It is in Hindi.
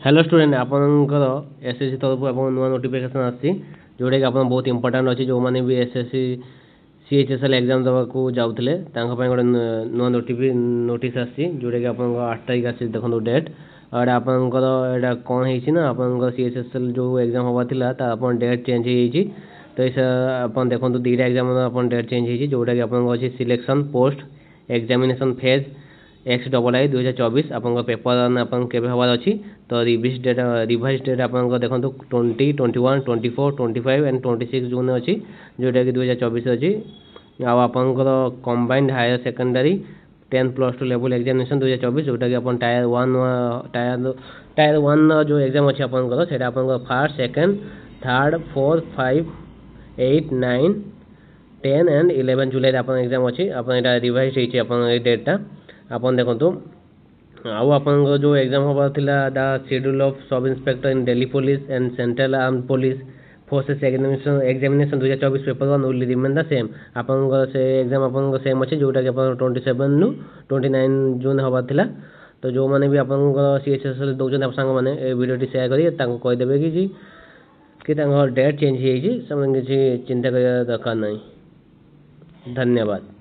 हेलो स्टूडेंट आपनकर एसएससी तरफ आपन नुआ नोटिफिकेशन आसी जोटा कि आपन बहुत इंपोर्टेंट अच्छी जो मैंने भी एसएससी सीएचएसएल एग्जाम देवा को जाऊले गोटे नुआ नोटिस आसी जोटा कि आप 8 तारीख आसी देखो डेट और आपनकर एटा कौन है ना आपनकर सीएचएसएल जो एग्जाम हवा थिला ता आपन डेट चेंज हो तो इस आपन देखो दीटा एग्जाम आपन डेट चेंज हो जोटा कि आपन अच्छी selection post examination phase XII 2024 आपन पेपर आपन केबे हवार अछि तो रिवाइज डेट आपन देखो 20, 21, 24, 25 एंड 26 जून अछि जोटा कि 2024 अछि आ आपन combined higher secondary 10+2 level examination 2024 जोटा कि अपन टायर 1 जो एग्जाम अछि आपन सेटा आपन फर्स्ट सेकंड थर्ड 4 5 8 9 10 एंड 11 जुलाई आपन एग्जाम अछि आपन एटा रिवाइज हेछि आपन ए डेटटा आपन देखंतु आउ आपन जो एग्जाम हवा थिला the schedule of sub inspector in Delhi police and central arm police forces examination 2024 paper 1 will remain the same आपन से एग्जाम आपन सेम अछि जोटा कि आपन 27 नु 29 जून हवा थिला तो जो माने भी आपन सीएचएसएल दोजन आप संग माने ए वीडियो टी शेयर करी ताको कहि देबे कि ताको डेट चेंज हेछि सब चिंता करिया दरकार नहीं। धन्यवाद।